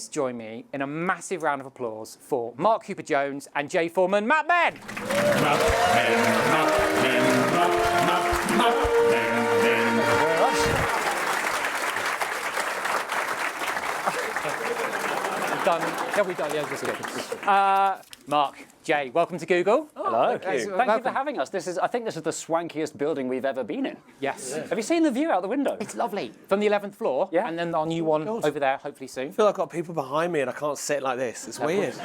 join me in a massive round of applause for Mark Cooper-Jones and Jay Foreman, Map Men. Mark, Jay, welcome to Google. Hello. Thank you for having us. I think this is the swankiest building we've ever been in. Yes. Have you seen the view out the window? It's lovely. From the 11th floor, Yeah. and then our new one over there, hopefully soon. I feel like I've got people behind me and I can't sit like this. It's weird.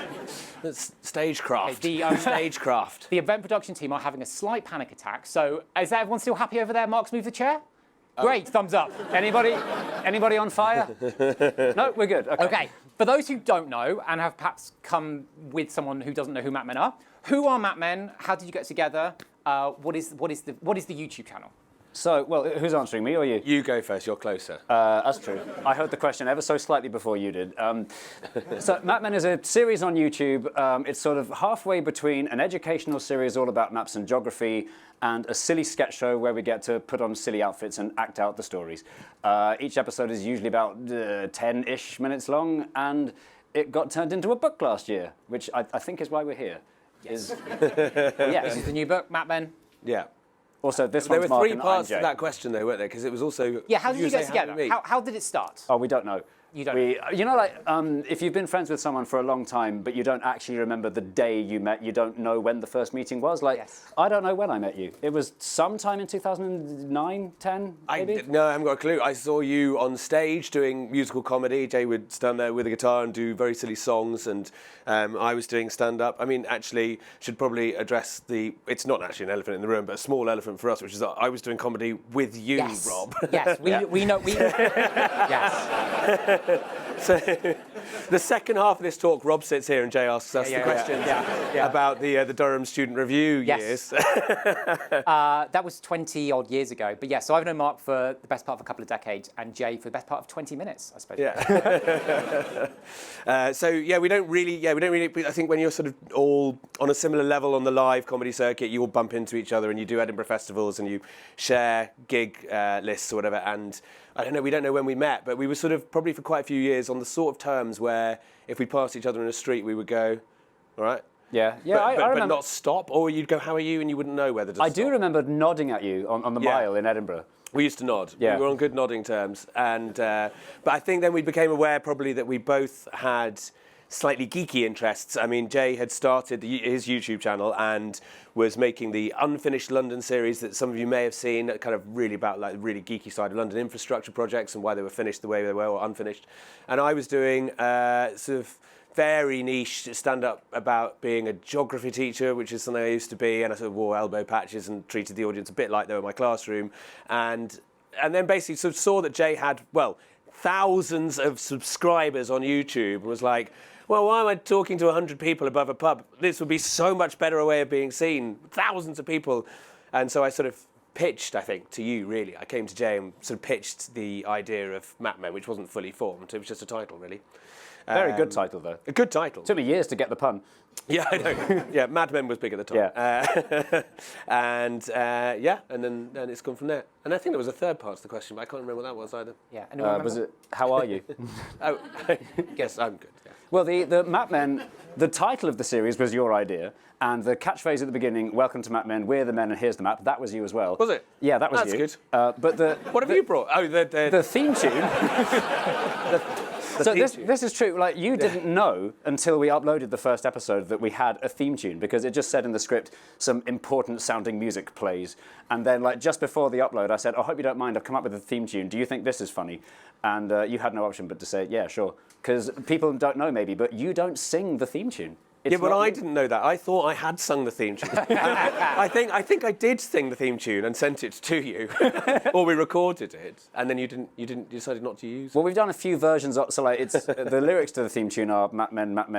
It's stagecraft. Okay, Stagecraft. The event production team are having a slight panic attack, so is everyone still happy over there? Mark's moved the chair? Great, thumbs up. Anybody on fire? No, we're good. Okay, for those who don't know and have perhaps come with someone who doesn't know who Map Men are, who are Map Men? How did you get together? What is the YouTube channel? So, well, who's answering, me or you? You go first, you're closer. That's true. I heard the question ever so slightly before you did. So Map Men is a series on YouTube. It's sort of halfway between an educational series all about maps and geography and a silly sketch show where we get to put on silly outfits and act out the stories. Each episode is usually about 10-ish minutes long, and it got turned into a book last year, which I think is why we're here. Yes. Yes. This is the new book, Map Men. Yeah. Also, this There one's were Mark three and parts I'm to Jay. that question, though, weren't there? Because it was also... Yeah, how did you get say, how did we together? meet? How did it start? Oh, we don't know. You don't. You know, like, if you've been friends with someone for a long time, but you don't actually remember the day you met, you don't know when the first meeting was. Like, Yes. I don't know when I met you. It was sometime in 2009, 10, maybe? No, I haven't got a clue. I saw you on stage doing musical comedy. Jay would stand there with a guitar and do very silly songs, and I was doing stand-up. I mean, actually, should probably address it's not actually an elephant in the room, but a small elephant for us, which is that I was doing comedy with you, Yes. Rob. Yes, we know. Yes. So, the second half of this talk, Rob sits here and Jay asks us the questions about the Durham Student Review years. That was 20-odd years ago. But yeah, so I've known Mark for the best part of a couple of decades and Jay for the best part of 20 minutes, I suppose. Yeah. We don't really. I think when you're sort of all on a similar level on the live comedy circuit, you all bump into each other and you do Edinburgh festivals and you share gig lists or whatever. And I don't know, we don't know when we met, but we were sort of probably for quite a few years on the sort of terms where if we passed each other in the street, we would go, all right? Yeah, I remember. But not stop, or you'd go, how are you? And you wouldn't know whether to I stop. do remember nodding at you on the mile in Edinburgh. We used to nod. Yeah. We were on good nodding terms. And but I think then we became aware probably that we both had slightly geeky interests. I mean, Jay had started his YouTube channel and was making the Unfinished London series that some of you may have seen, kind of really about like the really geeky side of London infrastructure projects and why they were finished the way they were or unfinished. And I was doing sort of very niche stand-up about being a geography teacher, which is something I used to be, and I sort of wore elbow patches and treated the audience a bit like they were in my classroom. And then basically sort of saw that Jay had, well, thousands of subscribers on YouTube and was like, well, why am I talking to 100 people above a pub? This would be so much better a way of being seen. Thousands of people. And so I sort of pitched, I think, to you, really. I came to Jay and sort of pitched the idea of Map Men, which wasn't fully formed. It was just a title, really. Very good title, though. A good title. Took me years to get the pun. Yeah, I know. Yeah, Mad Men was big at the time. Yeah. And then it's gone from there. And I think there was a third part to the question, but I can't remember what that was either. Yeah. Anyone remember? Was it, how are you? Oh, yes, I'm good. Yeah. Well, the Map Men, the title of the series was your idea, and the catchphrase at the beginning, welcome to Map Men, we're the men and here's the map, that was you as well. Was it? Yeah, that was That's you. good. But What have you brought? Oh, the theme tune. So this is true. Like, you didn't know until we uploaded the first episode that we had a theme tune, because it just said in the script some important sounding music plays. And then, like, just before the upload, I said, I hope you don't mind, I've come up with a theme tune. Do you think this is funny? And you had no option but to say, yeah, sure. Because people don't know maybe, but you don't sing the theme tune. Yeah, but I didn't know that. I thought I had sung the theme tune. I think I did sing the theme tune and sent it to you, or we recorded it, and then you decided not to use it. Well, we've done a few versions of, so like it's the lyrics to the theme tune are map men, map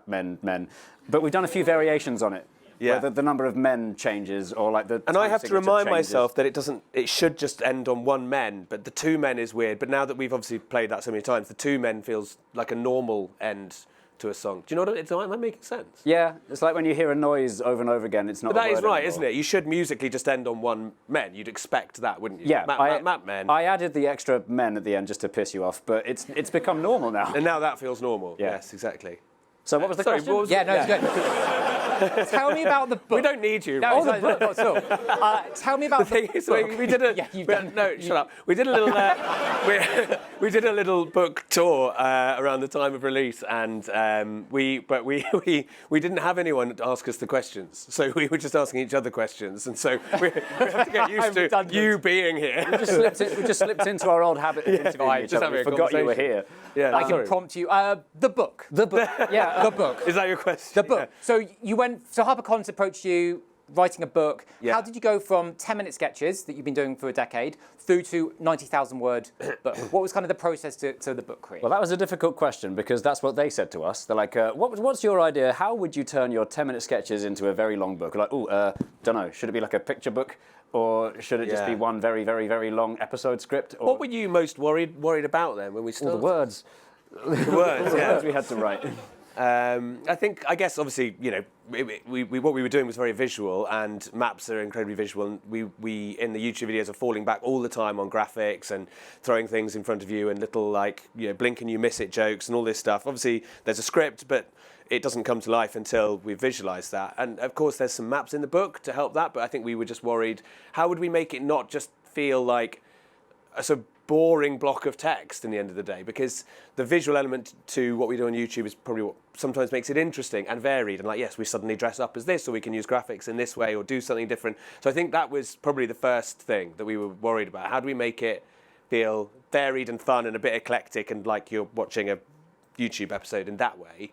men, but we've done a few variations on it. Yeah. Where the number of men changes, or like the. And I have to remind changes. myself that it should just end on one men, but the two men is weird. But now that we've obviously played that so many times, the two men feels like a normal end to a song. Do you know what am I making sense? Yeah, it's like when you hear a noise over and over again, it's not. But that a word is right, anymore. isn't it? You should musically just end on one men. You'd expect that, wouldn't you? Yeah, Map men. I added the extra men at the end just to piss you off, but it's become normal now. And now that feels normal. Yeah. Yes, exactly. So what was the Sorry, question? what was Yeah, no, it's good. Tell me about the book. We don't need you. No, the book. Not at all. Tell me about the thing is, we did a. Yeah, you've done. No, shut up. We did a little. We did a little book tour around the time of release, and we didn't have anyone to ask us the questions, so we were just asking each other questions, and so we have to get used to you being here. We just slipped into our old habit of interviewing each just other. having We a forgot you were conversation. here. Yeah, I can prompt you. The book. The book. Yeah, The book. Is that your question? The book. So you went. So HarperCollins approached you, writing a book. Yeah. How did you go from 10-minute sketches that you've been doing for a decade through to 90,000 word book? What was kind of the process to the book creation? Well, that was a difficult question because that's what they said to us. They're like, what's your idea? How would you turn your 10-minute sketches into a very long book? We're like, don't know. Should it be like a picture book? Or should it just be one very, very, very long episode script? Or What were you most worried about then when we all started? the words. The words, The yeah. words we had to write. I guess, obviously, you know, what we were doing was very visual, and maps are incredibly visual. And we in the YouTube videos are falling back all the time on graphics and throwing things in front of you and little, like, you know, blink and you miss it jokes and all this stuff. Obviously, there's a script, but it doesn't come to life until we visualise that. And of course, there's some maps in the book to help that. But I think we were just worried, how would we make it not just feel like a sort of boring block of text in the end of the day, because the visual element to what we do on YouTube is probably what sometimes makes it interesting and varied, and like, yes, we suddenly dress up as this, or we can use graphics in this way or do something different. So I think that was probably the first thing that we were worried about. How do we make it feel varied and fun and a bit eclectic and like you're watching a YouTube episode in that way?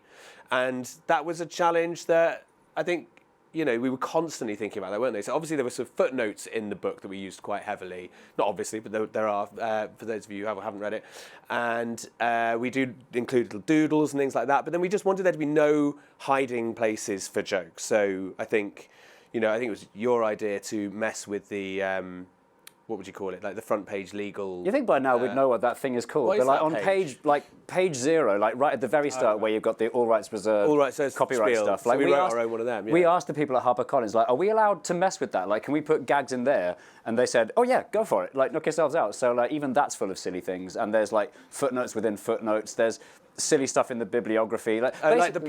And that was a challenge that I think, you know, we were constantly thinking about that, weren't they? So obviously there were some footnotes in the book that we used quite heavily. Not obviously, but there are, for those of you who haven't read it. And we do include little doodles and things like that. But then we just wanted there to be no hiding places for jokes. So I think it was your idea to mess with the, what would you call it? Like the front page legal. You think by now we'd know what that thing is called? What is But like that on page? page 0, like right at the very start, where you've got the all rights reserved, All right, so it's copyright spiel. stuff. So Like we wrote our own one of them. Yeah. We asked the people at HarperCollins, like, are we allowed to mess with that? Like, can we put gags in there? And they said, oh yeah, go for it. Like, knock yourselves out. So like, even that's full of silly things. And there's like footnotes within footnotes. There's silly stuff in the bibliography. Like, there's like a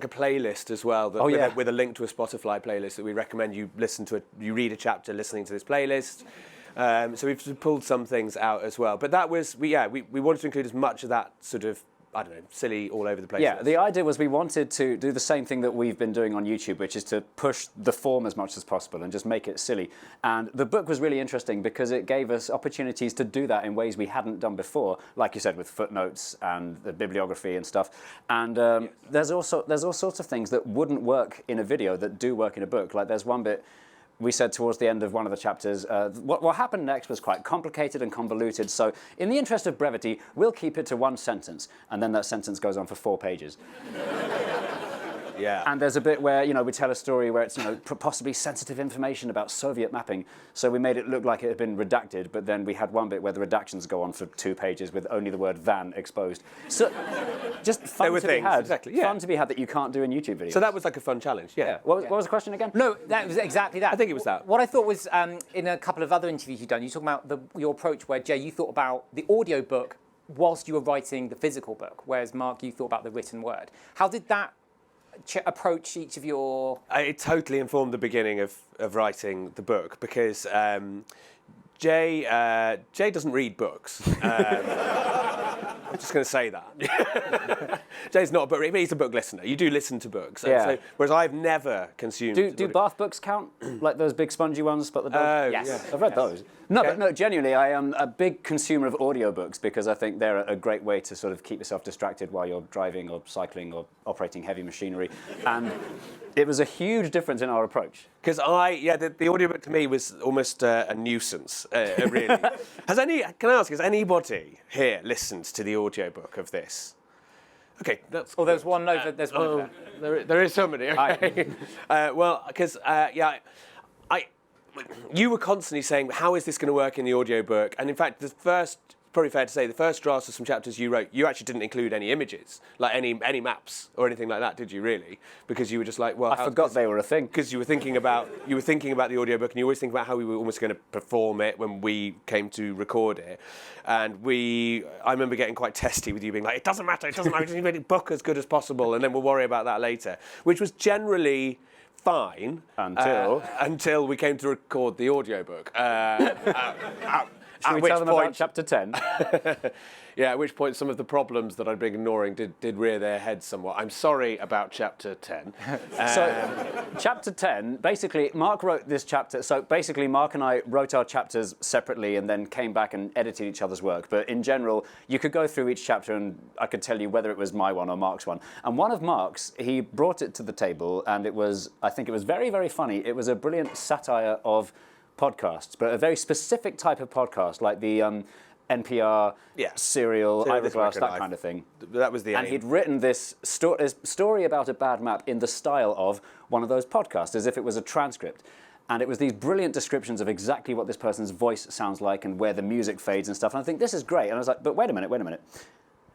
playlist as well. With a link to a Spotify playlist that we recommend you listen to. You read a chapter listening to this playlist. So we've pulled some things out as well. But that was, we wanted to include as much of that sort of, I don't know, silly all over the place. Yeah, the idea was we wanted to do the same thing that we've been doing on YouTube, which is to push the form as much as possible and just make it silly. And the book was really interesting because it gave us opportunities to do that in ways we hadn't done before, like you said, with footnotes and the bibliography and stuff. And there's all sorts of things that wouldn't work in a video that do work in a book. Like there's one bit we said towards the end of one of the chapters, what happened next was quite complicated and convoluted, so in the interest of brevity, we'll keep it to one sentence. And then that sentence goes on for 4 pages. Yeah. And there's a bit where, you know, we tell a story where it's, you know, possibly sensitive information about Soviet mapping. So we made it look like it had been redacted, but then we had one bit where the redactions go on for 2 pages with only the word van exposed. So just fun to be had. Exactly, yeah. Fun to be had that you can't do in YouTube videos. So that was like a fun challenge, yeah. What was the question again? No, that was exactly that. I think it was that. What I thought was, in a couple of other interviews you've done, you talk about your approach where, Jay, you thought about the audio book whilst you were writing the physical book, whereas, Mark, you thought about the written word. How did that approach each of your... It totally informed the beginning of writing the book because Jay doesn't read books. I'm just going to say that. Jay's not a book reader, but he's a book listener. You do listen to books. Yeah. So, whereas I've never consumed... Do bath books count? Like those big spongy ones, Spot the Dog? Oh, Yes. yeah. I've read those. No, Okay. but no, genuinely, I am a big consumer of audiobooks because I think they're a great way to sort of keep yourself distracted while you're driving or cycling or operating heavy machinery. And it was a huge difference in our approach. Because the audiobook to me was almost a nuisance, really. Can I ask, has anybody here listened to the audiobook of this? Okay, that's... Oh, there's one over there. There is somebody, okay. Well, because, you were constantly saying, how is this going to work in the audiobook? And in fact, the first probably fair to say the first drafts of some chapters you wrote, you actually didn't include any images, like any maps or anything like that, did you really? Because you were just like, well, I forgot they were a thing. Because you were thinking about the audiobook, and you always think about how we were almost going to perform it when we came to record it. And I remember getting quite testy with you being like, it doesn't matter, we just need to make the book as good as possible, and then we'll worry about that later, which was generally fine until we came to record the audiobook. Should we tell them about chapter 10? Yeah, at which point some of the problems that I'd been ignoring did rear their heads somewhat. I'm sorry about chapter 10. So, chapter 10, basically, Mark wrote this chapter. So, basically, Mark and I wrote our chapters separately and then came back and edited each other's work. But in general, you could go through each chapter and I could tell you whether it was my one or Mark's one. And one of Mark's, he brought it to the table, and I think it was very, very funny. It was a brilliant satire of podcasts, but a very specific type of podcast, like the NPR, Serial, Eyeglass, that kind of thing. That was the aim. And he'd written this story about a bad map in the style of one of those podcasts, as if it was a transcript. And it was these brilliant descriptions of exactly what this person's voice sounds like and where the music fades and stuff. And I think, this is great. And I was like, but wait a minute.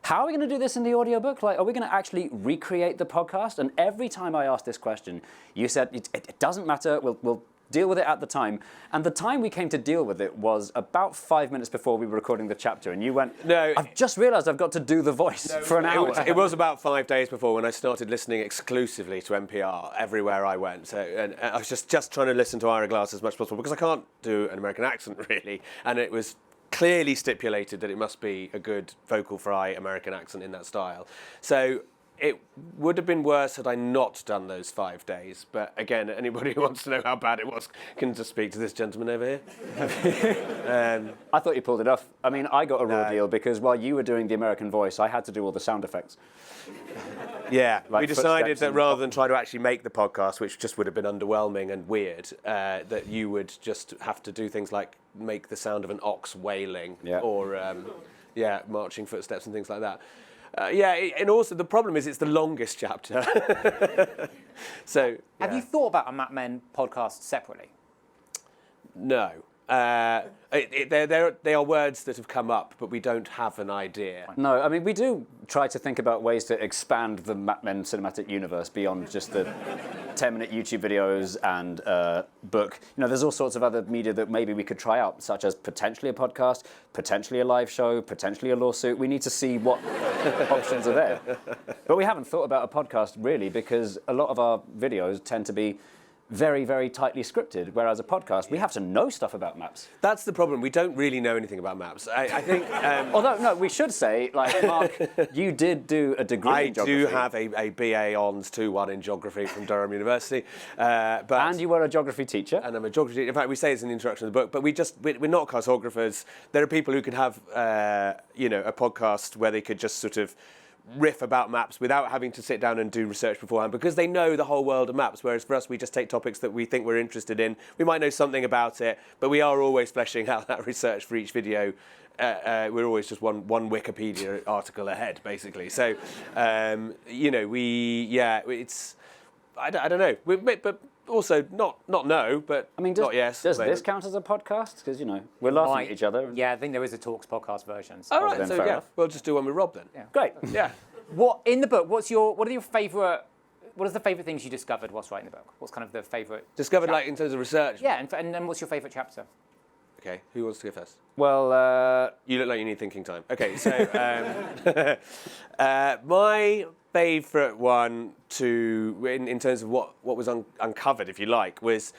How are we going to do this in the audiobook? Like, are we going to actually recreate the podcast? And every time I asked this question, you said, it doesn't matter, we'll deal with it at the time. And the time we came to deal with it was about 5 minutes before we were recording the chapter. And you went, no, I've just realised I've got to do the voice for an hour. It was about 5 days before when I started listening exclusively to NPR everywhere I went. So, and I was just trying to listen to Ira Glass as much as possible because I can't do an American accent, really. And it was clearly stipulated that it must be a good vocal fry American accent in that style. So it would have been worse had I not done those 5 days. But again, anybody who wants to know how bad it was can just speak to this gentleman over here. I thought you pulled it off. I mean, I got a raw deal because while you were doing the American voice, I had to do all the sound effects. Yeah, Like we decided that rather than try to actually make the podcast, which just would have been underwhelming and weird, that you would just have to do things like make the sound of an ox wailing or marching footsteps and things like that. And also the problem is it's the longest chapter. So, have you thought about a Map Men podcast separately? No. They are words that have come up, but we don't have an idea. No, I mean, we do try to think about ways to expand the Map Men cinematic universe beyond just the 10-minute YouTube videos and book. You know, there's all sorts of other media that maybe we could try out, such as potentially a podcast, potentially a live show, potentially a lawsuit. We need to see what options are there. But we haven't thought about a podcast, really, because a lot of our videos tend to be very, very tightly scripted, whereas a podcast, we have to know stuff about maps. That's the problem. We don't really know anything about maps. I think... Although, no, we should say, like, Mark, you did do a degree in geography. I do have a BA Hons 2-1 in geography from Durham University. And you were a geography teacher. And I'm a geography teacher. In fact, we say it's in the introduction of the book, but we're not cartographers. There are people who could have, a podcast where they could just sort of riff about maps without having to sit down and do research beforehand because they know the whole world of maps, whereas for us we just take topics that we think we're interested in. We might know something about it, but we are always fleshing out that research for each video. We're always just one Wikipedia article ahead, basically. So, it's... I don't know. But also not no, but I mean, not yes. Does this count as a podcast? Because, we're laughing at each other. Yeah, I think there is a Talks podcast version. All right, so yeah, we'll just do one with Rob then. Yeah. Great. Yeah. What in the book? What are the favourite things you discovered whilst writing the book? What's kind of the favourite discovered, like in terms of research? Yeah, and then what's your favourite chapter? Okay, who wants to go first? Well, you look like you need thinking time. Okay, so my favourite one in terms of what was uncovered, if you like, was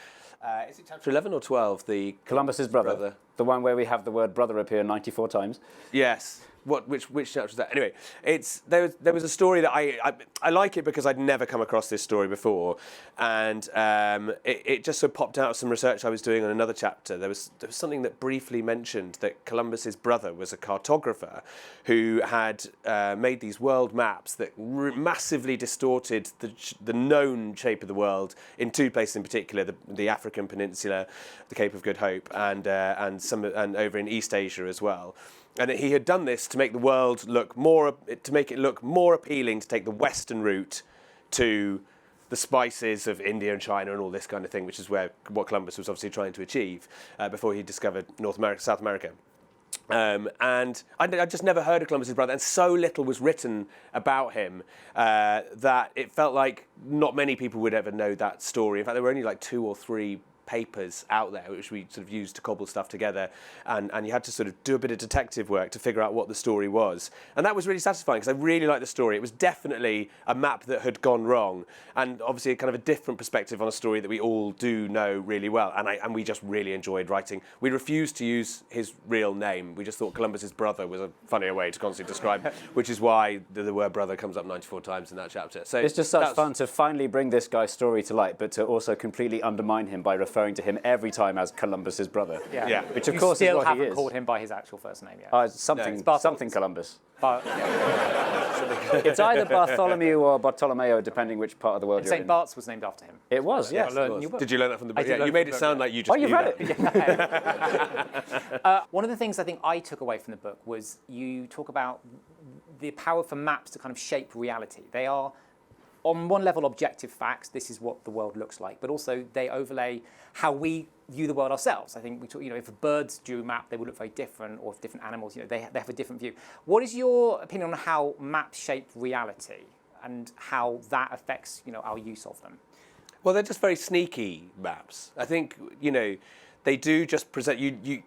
is it chapter 11 or 12? The Columbus's brother, the one where we have the word brother appear 94 times. Yes. Which chapter was that? Anyway, there was a story that I like it because I'd never come across this story before, and it just sort of popped out of some research I was doing on another chapter. There was something that briefly mentioned that Columbus's brother was a cartographer who had made these world maps that massively distorted the known shape of the world in two places in particular: the African peninsula, the Cape of Good Hope, and over in East Asia as well. And he had done this to make the world look more appealing, to take the western route to the spices of India and China and all this kind of thing, which is what Columbus was obviously trying to achieve before he discovered South America. And I just never heard of Columbus's brother, and so little was written about him that it felt like not many people would ever know that story. In fact, there were only like 2 or 3 papers out there which we sort of used to cobble stuff together, and you had to sort of do a bit of detective work to figure out what the story was, and that was really satisfying because I really liked the story. It was definitely a map that had gone wrong, and obviously a kind of a different perspective on a story that we all do know really well, and we just really enjoyed writing. We refused to use his real name. We just thought Columbus's brother was a funnier way to constantly describe him, which is why the word brother comes up 94 times in that chapter. So it's just such fun to finally bring this guy's story to light, but to also completely undermine him by referring to him every time as Columbus's brother. Yeah. Which of course is what he is. You still haven't called him by his actual first name yet. Something Columbus. Yeah. It's either Bartholomew or Bartolomeo, depending which part of the world you're in. St. Bart's was named after him. It was, yes. Did you learn that from the book? I did Yeah, you made it sound like you just you've knew read that. it. One of the things I think I took away from the book was you talk about the power for maps to kind of shape reality. They are, on one level, objective facts. This is what the world looks like, but also they overlay how we view the world ourselves. I think we talk, if birds drew a map, they would look very different, or if different animals, they have a different view. What is your opinion on how maps shape reality and how that affects, our use of them? Well, they're just very sneaky maps. I think, they do just present you.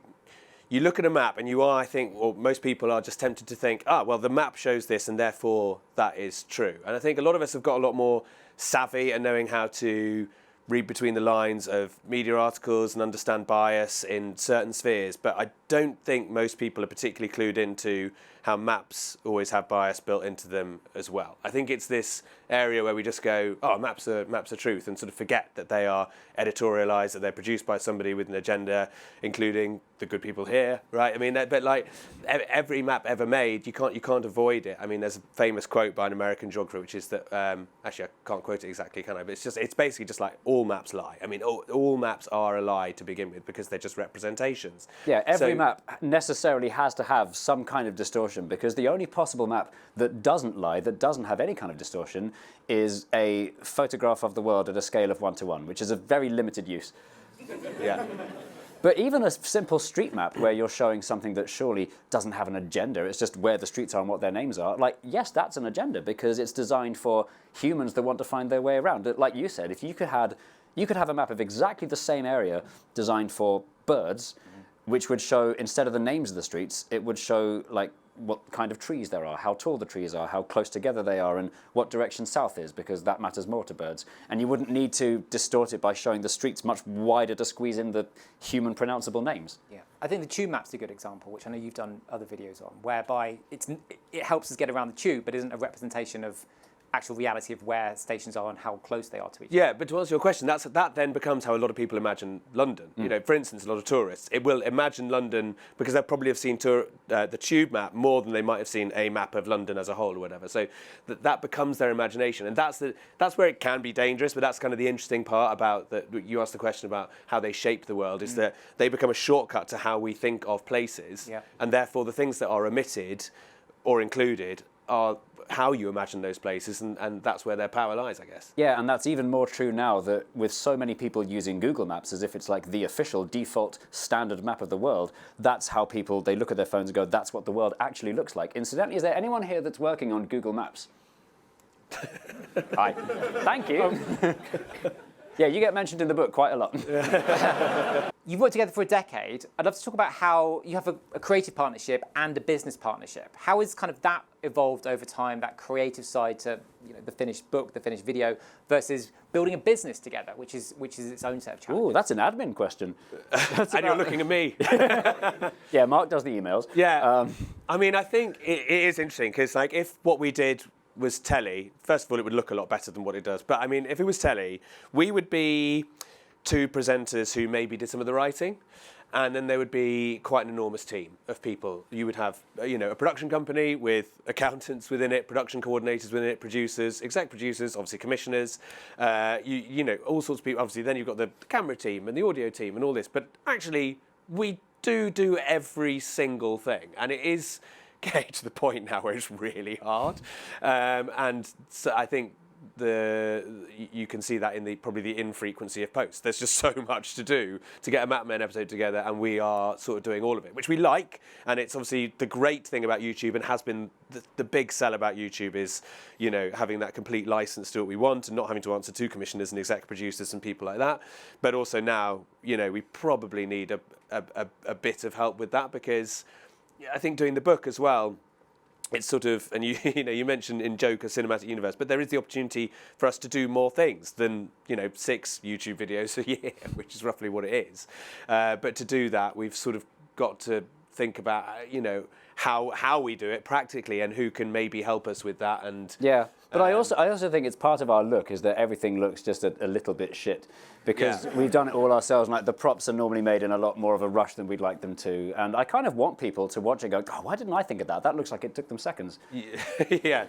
You look at a map and you are, I think, or most people are just tempted to think, well, the map shows this and therefore that is true. And I think a lot of us have got a lot more savvy and knowing how to read between the lines of media articles and understand bias in certain spheres. But I don't think most people are particularly clued into how maps always have bias built into them as well. I think it's this area where we just go, maps are truth, and sort of forget that they are editorialized, that they're produced by somebody with an agenda, including the good people here, right? I mean, but like every map ever made, you can't avoid it. I mean, there's a famous quote by an American geographer, which is that actually I can't quote it exactly, can I? But it's basically just like all maps lie. I mean, all maps are a lie to begin with because they're just representations. Yeah, every map necessarily has to have some kind of distortion, because the only possible map that doesn't lie, that doesn't have any kind of distortion, is a photograph of the world at a scale of 1:1, which is a very limited use. Yeah. But even a simple street map where you're showing something that surely doesn't have an agenda, it's just where the streets are and what their names are, yes, that's an agenda because it's designed for humans that want to find their way around. Like you said, if you could have a map of exactly the same area designed for birds, which would show, instead of the names of the streets, it would show what kind of trees there are, how tall the trees are, how close together they are, and what direction south is, because that matters more to birds. And you wouldn't need to distort it by showing the streets much wider to squeeze in the human pronounceable names. Yeah, I think the tube map's a good example, which I know you've done other videos on, whereby it helps us get around the tube, but isn't a representation of actual reality of where stations are and how close they are to each other. Yeah, but to answer your question, that then becomes how a lot of people imagine London. For instance, a lot of tourists, it will imagine London because they'll probably have seen the tube map more than they might have seen a map of London as a whole or whatever. So that becomes their imagination, and that's where it can be dangerous. But that's kind of the interesting part about that. You asked the question about how they shape the world, is that they become a shortcut to how we think of places, and therefore the things that are omitted or included are how you imagine those places, and that's where their power lies, I guess. Yeah, and that's even more true now that with so many people using Google Maps as if it's like the official default standard map of the world, that's how they look at their phones and go, that's what the world actually looks like. Incidentally, is there anyone here that's working on Google Maps? Hi. Thank you. Yeah, you get mentioned in the book quite a lot. You've worked together for a decade. I'd love to talk about how you have a creative partnership and a business partnership. How has kind of that evolved over time, that creative side to the finished book, the finished video, versus building a business together, which is its own set of challenges? Ooh, that's an admin question. And you're looking at me. Yeah, Mark does the emails. Yeah. I mean, I think it is interesting because if what we did was telly, first of all, it would look a lot better than what it does. But I mean, if it was telly, we would be 2 presenters who maybe did some of the writing, and then there would be quite an enormous team of people. You would have, a production company with accountants within it, production coordinators within it, producers, exec producers, obviously commissioners, all sorts of people. Obviously, then you've got the camera team and the audio team and all this. But actually, we do every single thing, and it is getting to the point now where it's really hard. And so I think you can see that in probably the infrequency of posts. There's just so much to do to get a Map Men episode together, and we are sort of doing all of it, which we like. And it's obviously the great thing about YouTube, and has been the big sell about YouTube, is, you know, having that complete license to do what we want and not having to answer to commissioners and exec producers and people like that. But also now, you know, we probably need a bit of help with that, because I think doing the book as well, it's sort of, and you mentioned in joke a cinematic universe, but there is the opportunity for us to do more things than, 6 YouTube videos a year, which is roughly what it is. But to do that, we've sort of got to think about, how we do it practically and who can maybe help us with that. And yeah, but I also think it's part of our look is that everything looks just a little bit shit, because we've done it all ourselves. Like, the props are normally made in a lot more of a rush than we'd like them to, and I kind of want people to watch it and go, oh, why didn't I think of that? That looks like it took them seconds. Yeah.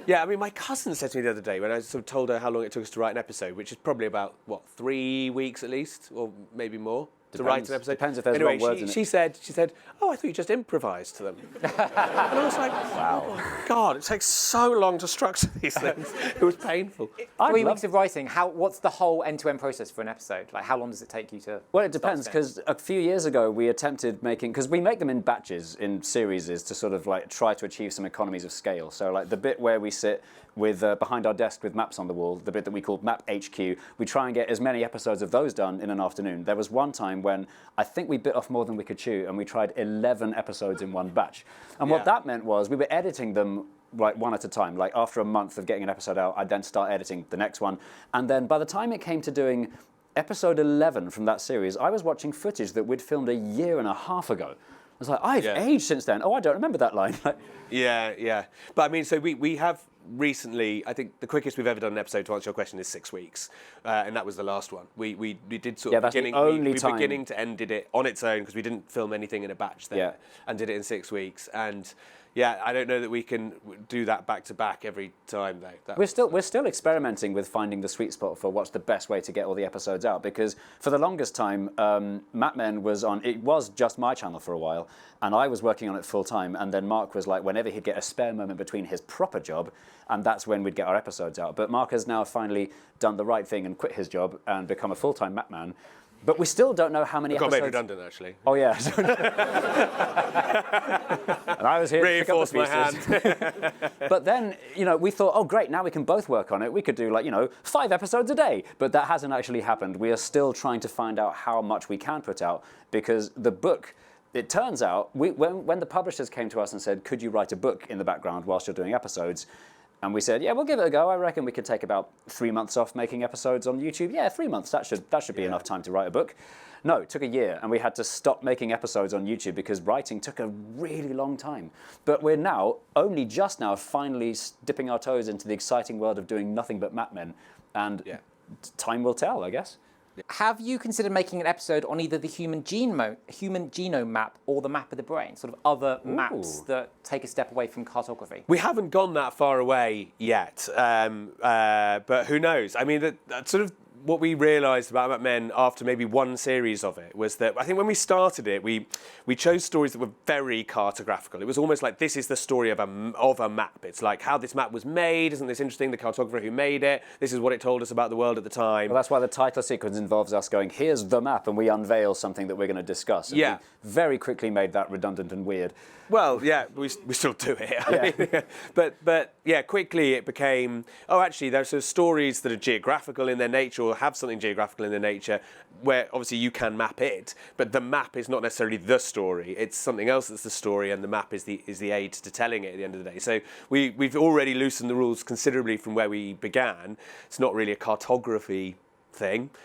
Yeah, I mean, my cousin said to me the other day when I sort of told her how long it took us to write an episode, which is probably about, 3 weeks at least, or maybe more. To write an episode. Depends if there's anyway, wrong words in it. She said, oh, I thought you just improvised to them. And I was like, wow. Oh my God, it takes so long to structure these things. It was painful. 3 weeks of writing, what's the whole end-to-end process for an episode? Like, how long does it take you to... Well, it depends, because a few years ago we attempted making, because we make them in batches, in series, to sort of like try to achieve some economies of scale. So like the bit where we sit with behind our desk with maps on the wall, the bit that we call Map HQ, we try and get as many episodes of those done in an afternoon. There was one time when I think we bit off more than we could chew, and we tried 11 episodes in one batch. And what that meant was we were editing them like one at a time. Like, after a month of getting an episode out, I'd then start editing the next one. And then by the time it came to doing episode 11 from that series, I was watching footage that we'd filmed a year and a half ago. I was like, I've aged since then. Oh, I don't remember that line. Yeah. But I mean, so we have recently, I think the quickest we've ever done an episode, to answer your question, is 6 weeks. And that was the last one. We did sort of beginning to end did it on its own, because we didn't film anything in a batch there, and did it in 6 weeks. And yeah, I don't know that we can do that back to back every time though. We're still experimenting with finding the sweet spot for what's the best way to get all the episodes out, because for the longest time, Map Men it was just my channel for a while, and I was working on it full time, and then Mark was like, whenever he'd get a spare moment between his proper job, and that's when we'd get our episodes out. But Mark has now finally done the right thing and quit his job and become a full-time Map Man. But we still don't know how many episodes... got made redundant, actually. Oh, yeah. And I was here to pick up the hand. But then, we thought, oh, great, now we can both work on it. We could do, 5 episodes a day. But that hasn't actually happened. We are still trying to find out how much we can put out, because the book... It turns out, when the publishers came to us and said, could you write a book in the background whilst you're doing episodes? And we said, yeah, we'll give it a go. I reckon we could take about 3 months off making episodes on YouTube. Yeah, 3 months, that should be enough time to write a book. No, it took a year, and we had to stop making episodes on YouTube because writing took a really long time. But we're now, only just now, finally dipping our toes into the exciting world of doing nothing but Map Men. And time will tell, I guess. Have you considered making an episode on either the human genome map or the map of the brain, sort of other maps that take a step away from cartography? We haven't gone that far away yet, but who knows? I mean, that sort of what we realised about Map Men after maybe one series of it was that I think when we started it, we chose stories that were very cartographical. It was almost like, this is the story of a map. It's like how this map was made. Isn't this interesting? The cartographer who made it. This is what it told us about the world at the time. Well, that's why the title sequence involves us going, here's the map, and we unveil something that we're going to discuss. And we very quickly made that redundant and weird. Well, yeah, we still do it. But yeah, quickly it became, actually, there's sort of stories that are geographical in their nature or have something geographical in their nature, where obviously you can map it, but the map is not necessarily the story. It's something else that's the story, and the map is the aid to telling it at the end of the day. So we've already loosened the rules considerably from where we began. It's not really a cartography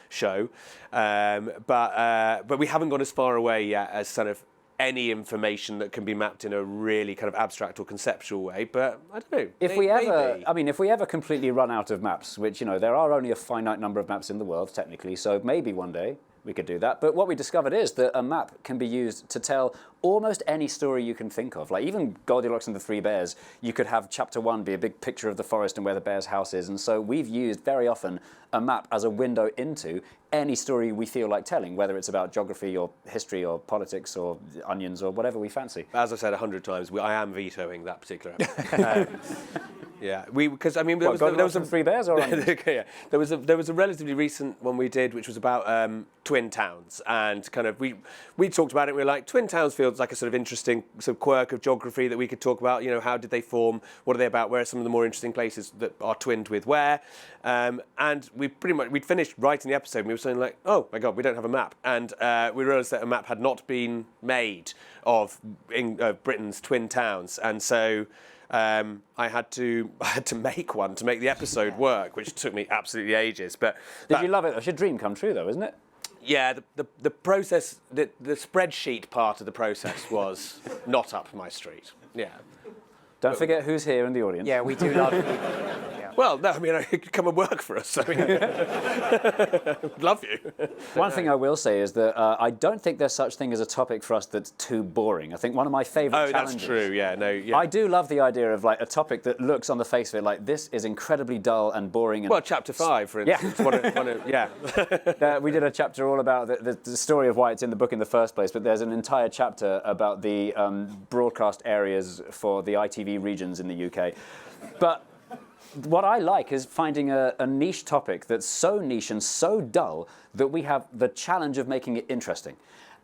show, but we haven't gone as far away yet as sort of any information that can be mapped in a really kind of abstract or conceptual way, but I don't know. If we ever completely run out of maps, which, there are only a finite number of maps in the world, technically, so maybe one day we could do that. But what we discovered is that a map can be used to tell almost any story you can think of. Like, even Goldilocks and the Three Bears, you could have chapter 1 be a big picture of the forest and where the bear's house is. And so we've used very often a map as a window into any story we feel like telling, whether it's about geography or history or politics or onions or whatever we fancy. As I said 100 times, I am vetoing that particular episode. Yeah, because I mean, There was some Three Bears, or yeah, there was a relatively recent one we did, which was about twin towns, and kind of we talked about it. We were like, twin towns feels like a sort of interesting sort of quirk of geography that we could talk about. You know, how did they form? What are they about? Where are some of the more interesting places that are twinned with where? And we'd finished writing the episode, and we were saying like, oh my god, we don't have a map, and we realised that a map had not been made of Britain's twin towns, and so. I had to make one to make the episode work, which took me absolutely ages. But did you love it? It's your dream come true, though, isn't it? Yeah, the process, the spreadsheet part of the process was not up my street. Yeah. Don't forget who's here in the audience. Yeah, we do love you. Yeah. Well, no, I mean, you could come and work for us. I mean, love you. One thing I will say is that I don't think there's such thing as a topic for us that's too boring. I think one of my favourite challenges... that's true, yeah. No, yeah. I do love the idea of like a topic that looks on the face of it like this is incredibly dull and boring. And well, chapter 5, for instance. Yeah. We did a chapter all about the story of why it's in the book in the first place, but there's an entire chapter about the broadcast areas for the ITV regions in the UK. But what I like is finding a niche topic that's so niche and so dull that we have the challenge of making it interesting.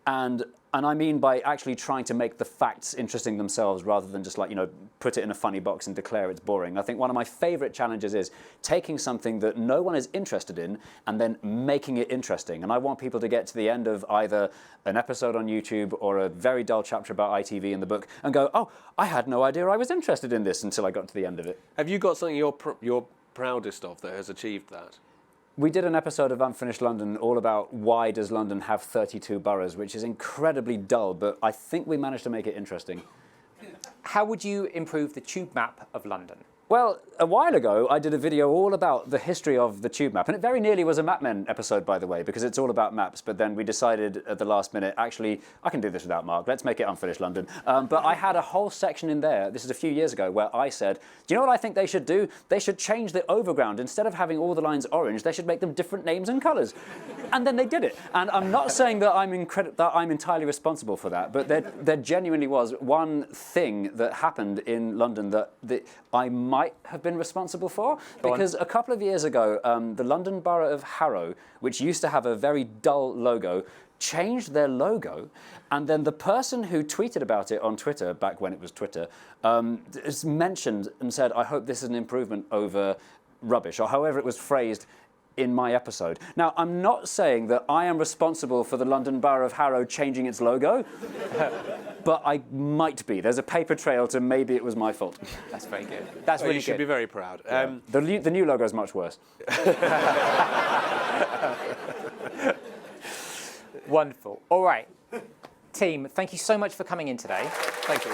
And I mean by actually trying to make the facts interesting themselves rather than just like, put it in a funny box and declare it's boring. I think one of my favourite challenges is taking something that no one is interested in and then making it interesting. And I want people to get to the end of either an episode on YouTube or a very dull chapter about ITV in the book and go, oh, I had no idea I was interested in this until I got to the end of it. Have you got something you're proudest of that has achieved that? We did an episode of Unfinished London all about why does London have 32 boroughs, which is incredibly dull, but I think we managed to make it interesting. How would you improve the tube map of London? Well, a while ago, I did a video all about the history of the tube map, and it very nearly was a Mapmen episode, by the way, because it's all about maps, but then we decided at the last minute, actually, I can do this without Mark, let's make it Unfinished London. But I had a whole section in there, this is a few years ago, where I said, do you know what I think they should do? They should change the overground. Instead of having all the lines orange, they should make them different names and colours. And then they did it. And I'm not saying that I'm entirely responsible for that, but there genuinely was one thing that happened in London that I might have been responsible for, because a couple of years ago, the London Borough of Harrow, which used to have a very dull logo, changed their logo, and then the person who tweeted about it on Twitter, back when it was Twitter, mentioned and said, I hope this is an improvement over rubbish, or however it was phrased in my episode. Now, I'm not saying that I am responsible for the London Borough of Harrow changing its logo, but I might be. There's a paper trail to maybe it was my fault. That's very good. That's really good. You should be very proud. Yeah. The new logo is much worse. Wonderful. All right. Team, thank you so much for coming in today. Thank you.